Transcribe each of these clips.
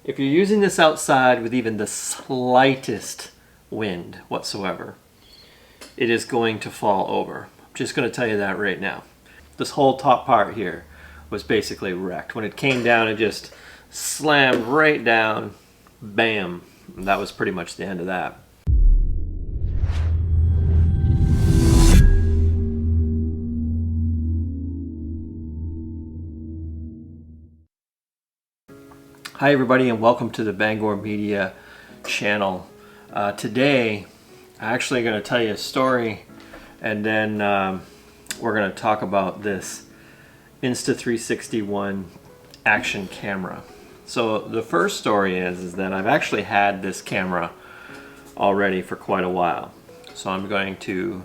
If you're using this outside with even the slightest wind whatsoever, it is going to fall over. I'm just going to tell you that right now. This whole top part here was basically wrecked. When it came down, it just slammed right down, bam. And that was pretty much the end of that. Hi everybody, and welcome to the Bangor Media channel. Today I'm actually going to tell you a story, and then we're going to talk about this Insta360 One action camera. So the first story is that I've actually had this camera already for quite a while. So I'm going to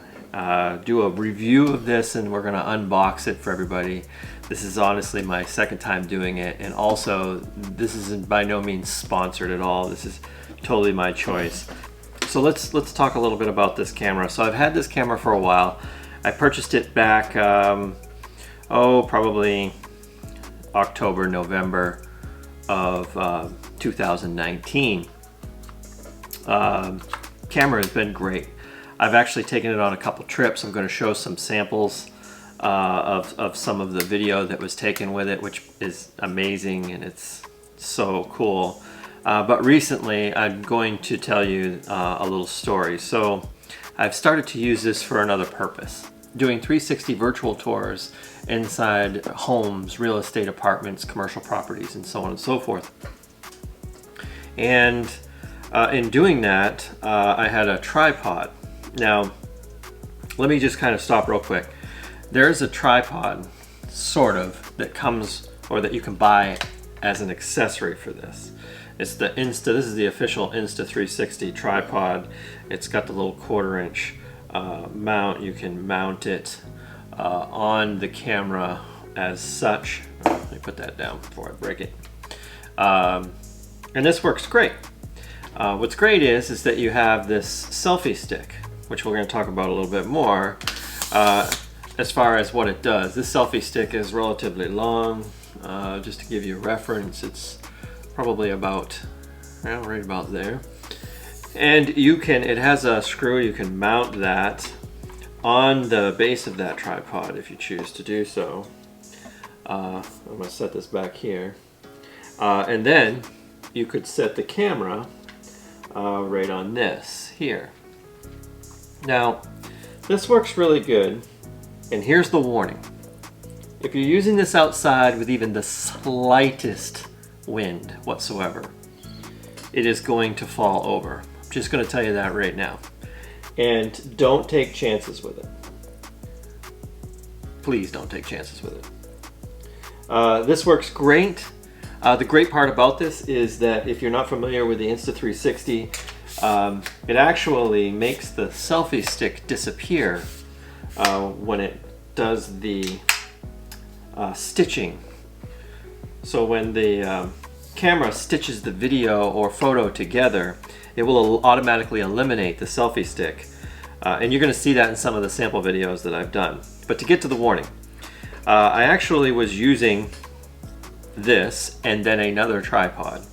do a review of this, and we're going to unbox it for everybody. This is honestly my second time doing it, and also this isn't by no means sponsored at all. This is totally my choice. So let's talk a little bit about this camera. So I've had this camera for a while. I purchased it back probably October, November of 2019. Camera has been great. I've actually taken it on a couple trips. I'm going to show some samples of some of the video that was taken with it, which is amazing and it's so cool. But recently I'm going to tell you a little story. So I've started to use this for another purpose. Doing 360 virtual tours inside homes, real estate apartments, commercial properties, and so on and so forth. And in doing that, I had a tripod. Now, let me just kind of stop real quick. There's a tripod, sort of, that comes, or that you can buy as an accessory for this. It's the this is the official Insta360 tripod. It's got the little 1/4-inch mount. You can mount it on the camera as such. Let me put that down before I break it. And this works great. What's great is that you have this selfie stick, which we're going to talk about a little bit more. As far as what it does, this selfie stick is relatively long. Just to give you a reference, it's probably about, well, right about there. And it has a screw. You can mount that on the base of that tripod if you choose to do so. I'm going to set this back here. And then you could set the camera right on this here. Now, this works really good. And here's the warning. If you're using this outside with even the slightest wind whatsoever, it is going to fall over. I'm just going to tell you that right now. And don't take chances with it. Please don't take chances with it. This works great. The great part about this is that if you're not familiar with the Insta360, it actually makes the selfie stick disappear when it does the stitching. So when the camera stitches the video or photo together, it will automatically eliminate the selfie stick. And you're going to see that in some of the sample videos that I've done. But to get to the warning, I actually was using this and then another tripod.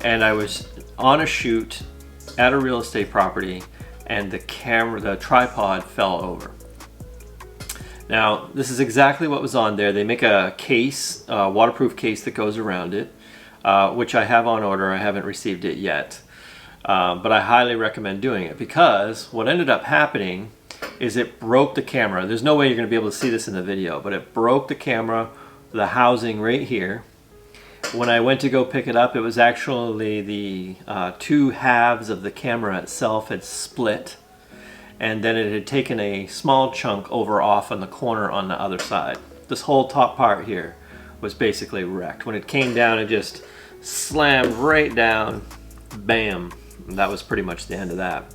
And I was on a shoot at a real estate property, and the tripod fell over. Now, this is exactly what was on there. They make a case, a waterproof case that goes around it, which I have on order. I haven't received it yet, but I highly recommend doing it, because what ended up happening is it broke the camera. There's no way you're going to be able to see this in the video, but it broke the camera, the housing right here. When I went to go pick it up, it was actually the two halves of the camera itself had split, and then it had taken a small chunk over off on the corner on the other side. This whole top part here was basically wrecked. When it came down, it just slammed right down, bam. And that was pretty much the end of that.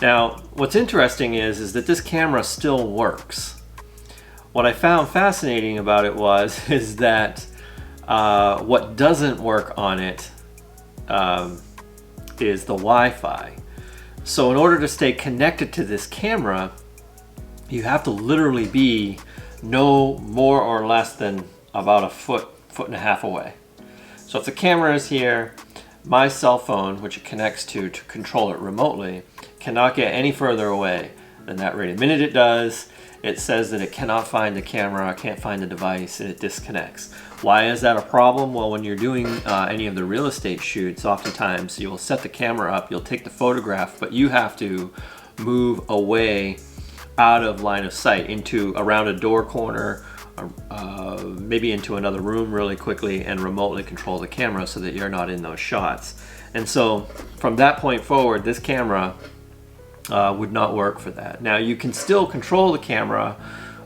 Now, what's interesting is that this camera still works. What I found fascinating about it is that what doesn't work on it is the Wi-Fi. So in order to stay connected to this camera, you have to literally be no more or less than about a foot and a half away. So if the camera is here, my cell phone, which it connects to control it remotely, cannot get any further away than that radius. The minute it does, it says that it cannot find the camera, can't find the device, and it disconnects. Why is that a problem? Well, when you're doing any of the real estate shoots, oftentimes you will set the camera up, you'll take the photograph, but you have to move away out of line of sight into around a door corner, maybe into another room really quickly, and remotely control the camera so that you're not in those shots. And so from that point forward, this camera would not work for that. Now you can still control the camera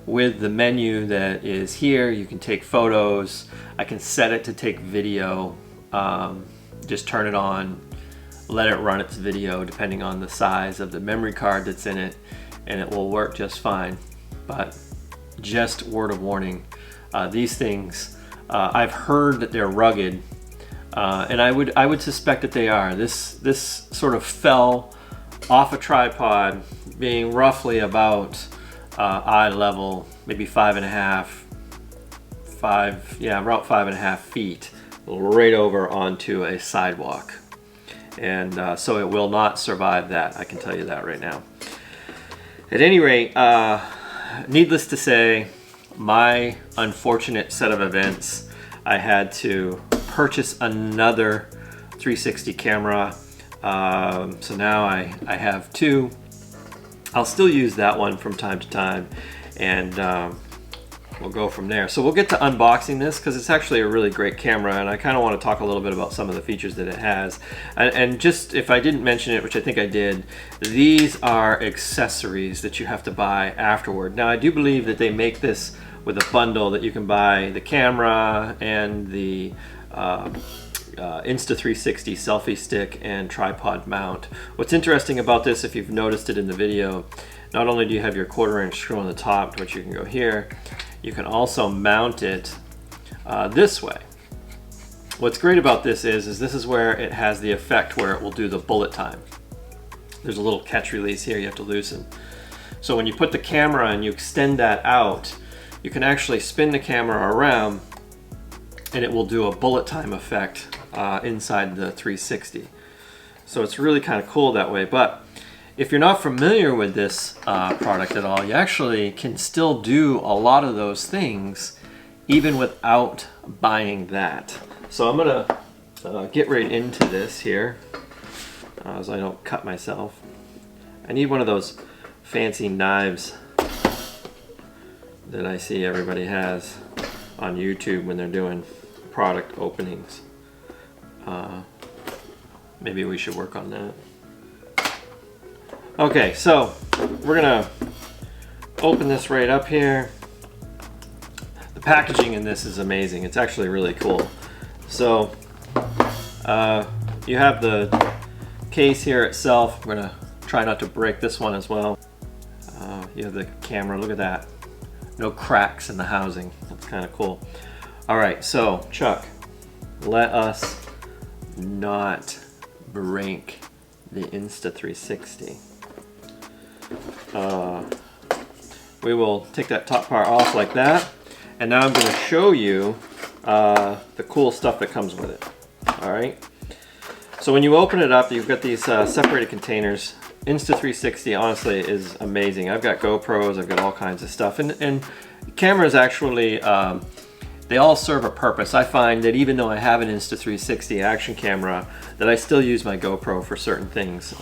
with the menu that is here. You can take photos. I can set it to take video. Just turn it on, let it run its video depending on the size of the memory card that's in it, and it will work just fine. But just word of warning, these things, I've heard that they're rugged, and I would suspect that they are. This sort of fell off a tripod, being roughly about eye level, maybe about 5.5 feet, right over onto a sidewalk. And so it will not survive that, I can tell you that right now. At any rate, needless to say, my unfortunate set of events, I had to purchase another 360 camera. So now I have two. I'll still use that one from time to time, and we'll go from there. So we'll get to unboxing this because it's actually a really great camera, and I kind of want to talk a little bit about some of the features that it has. And just if I didn't mention it, which I think I did, these are accessories that you have to buy afterward. Now I do believe that they make this with a bundle that you can buy the camera and the Insta360 selfie stick and tripod mount. What's interesting about this, if you've noticed it in the video, not only do you have your 1/4-inch screw on the top, which you can go here, you can also mount it this way. What's great about this is this is where it has the effect where it will do the bullet time. There's a little catch release here you have to loosen. So when you put the camera and you extend that out, you can actually spin the camera around and it will do a bullet time effect inside the 360. So it's really kind of cool that way. But if you're not familiar with this product at all, you actually can still do a lot of those things even without buying that. So I'm gonna get right into this here so I don't cut myself. I need one of those fancy knives that I see everybody has on YouTube when they're doing product openings. Maybe we should work on that. Okay, so we're gonna open this right up here. The packaging in this is amazing. It's actually really cool. So you have the case here itself. We're gonna try not to break this one as well. You have the camera, look at that. No cracks in the housing. That's kind of cool. All right, so Chuck, let us not break the Insta360. We will take that top part off like that, and now I'm going to show you the cool stuff that comes with it. All right. So when you open it up, you've got these separated containers. Insta360 honestly is amazing. I've got GoPros, I've got all kinds of stuff, and cameras actually they all serve a purpose. I find that even though I have an Insta360 action camera, that I still use my GoPro for certain things.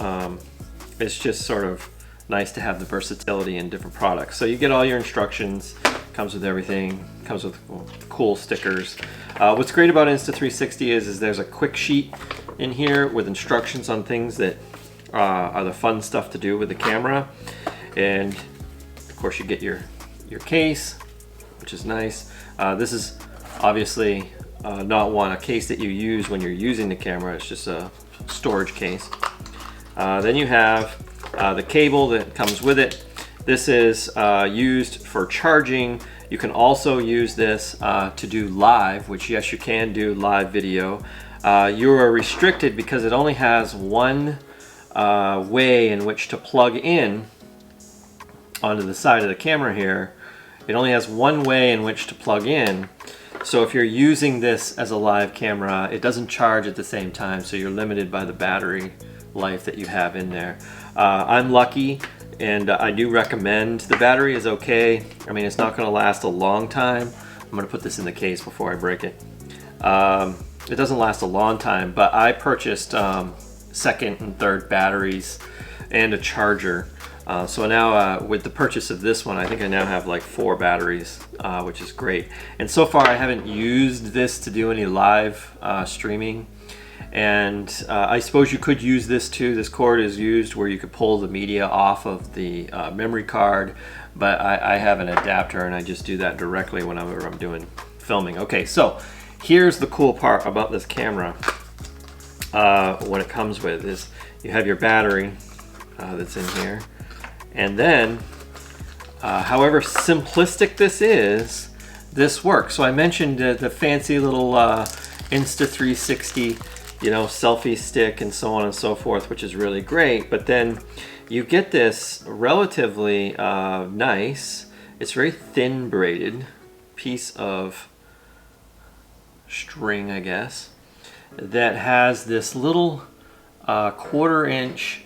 It's just sort of nice to have the versatility in different products. So you get all your instructions, comes with everything, comes with cool stickers. What's great about Insta360 is there's a quick sheet in here with instructions on things that are the fun stuff to do with the camera. And of course you get your case, which is nice. This is obviously not a case that you use when you're using the camera. It's just a storage case. Then you have the cable that comes with it. This is used for charging. You can also use this to do live, which yes, you can do live video. You are restricted because it only has one way in which to plug in onto the side of the camera here. It only has one way in which to plug in. So if you're using this as a live camera, it doesn't charge at the same time, so you're limited by the battery life that you have in there. I'm lucky, and I do recommend. The battery is okay. I mean, it's not going to last a long time. I'm going to put this in the case before I break it. It doesn't last a long time, but I purchased second and third batteries and a charger. So now with the purchase of this one, I think I now have like 4 batteries, which is great. And so far I haven't used this to do any live streaming. And I suppose you could use this too. This cord is used where you could pull the media off of the memory card, but I have an adapter and I just do that directly whenever I'm doing filming. Okay, so here's the cool part about this camera. What it comes with is you have your battery that's in here, and then however simplistic this is, this works. So I mentioned the fancy little Insta360 selfie stick and so on and so forth, which is really great. But then you get this relatively nice, it's very thin braided piece of string, I guess, that has this little 1/4 inch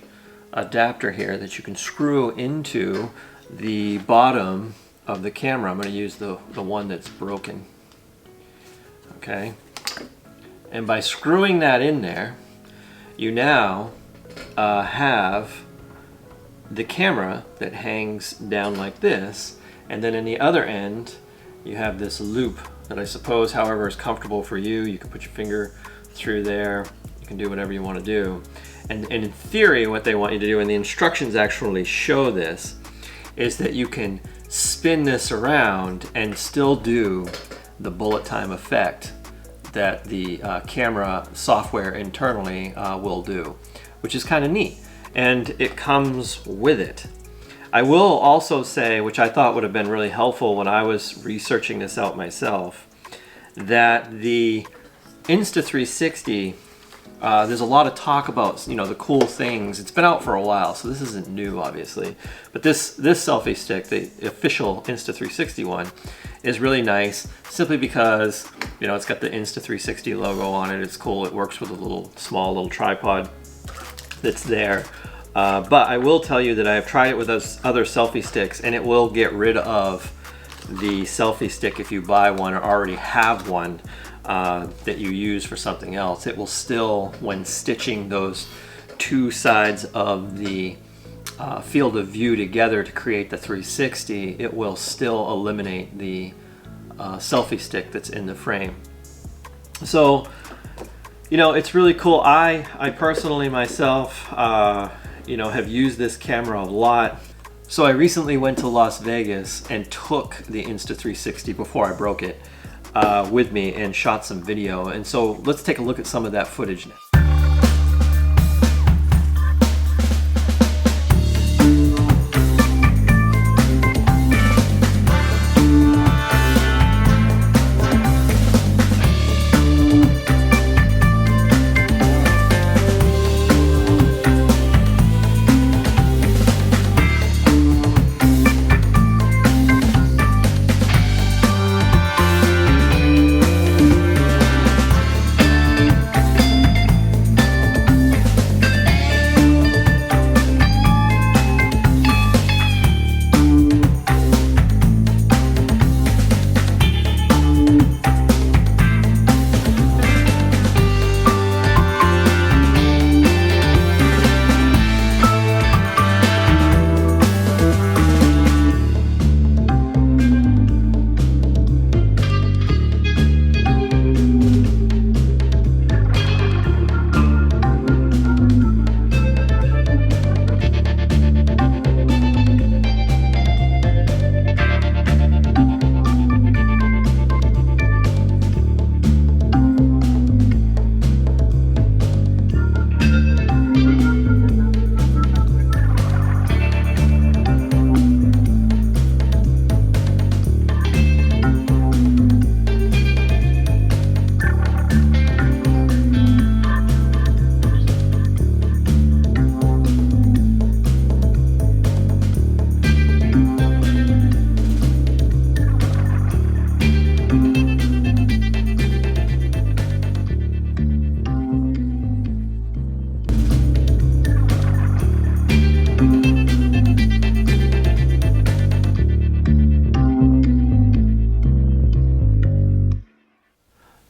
adapter here that you can screw into the bottom of the camera. I'm going to use the one that's broken. Okay. And by screwing that in there, you now have the camera that hangs down like this, and then in the other end you have this loop that I suppose, however is comfortable for you. You can put your finger through there, you can do whatever you want to do. And in theory, what they want you to do, and the instructions actually show this, is that you can spin this around and still do the bullet time effect that the camera software internally will do, which is kind of neat. And it comes with it. I will also say, which I thought would have been really helpful when I was researching this out myself, that the Insta360, there's a lot of talk about the cool things. It's been out for a while, so this isn't new, obviously. But this selfie stick, the official Insta360 one, is really nice simply because it's got the Insta360 logo on it. It's cool. It works with a small little tripod that's there. But I will tell you that I have tried it with other selfie sticks, and it will get rid of the selfie stick if you buy one or already have one that you use for something else. It will still, when stitching those two sides of the field of view together to create the 360, it will still eliminate the selfie stick that's in the frame. So, it's really cool. I personally myself, have used this camera a lot. So I recently went to Las Vegas and took the Insta360 before I broke it with me and shot some video. And so let's take a look at some of that footage now.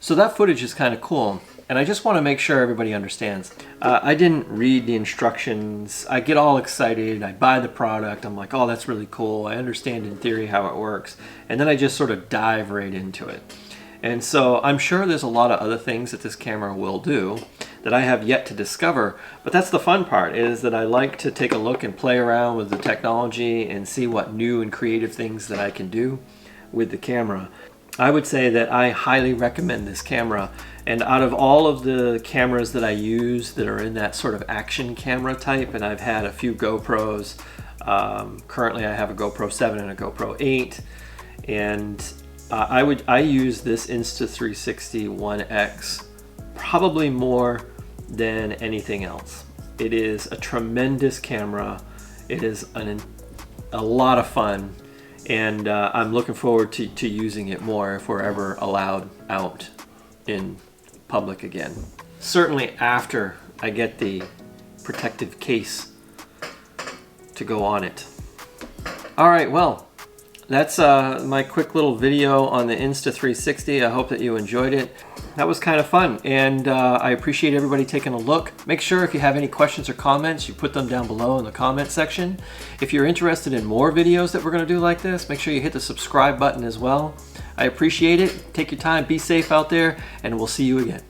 So that footage is kind of cool. And I just want to make sure everybody understands. I didn't read the instructions. I get all excited. I buy the product. I'm like, oh, that's really cool. I understand in theory how it works. And then I just sort of dive right into it. And so I'm sure there's a lot of other things that this camera will do that I have yet to discover. But that's the fun part, is that I like to take a look and play around with the technology and see what new and creative things that I can do with the camera. I would say that I highly recommend this camera. And out of all of the cameras that I use that are in that sort of action camera type, and I've had a few GoPros, currently I have a GoPro 7 and a GoPro 8, and I use this Insta360 One X probably more than anything else. It is a tremendous camera. It is a lot of fun, and I'm looking forward to using it more if we're ever allowed out in public again. Certainly after I get the protective case to go on it. All right, well, that's my quick little video on the Insta360. I hope that you enjoyed it. That was kind of fun, and I appreciate everybody taking a look. Make sure if you have any questions or comments, you put them down below in the comment section. If you're interested in more videos that we're going to do like this, make sure you hit the subscribe button as well. I appreciate it. Take your time, be safe out there, and we'll see you again.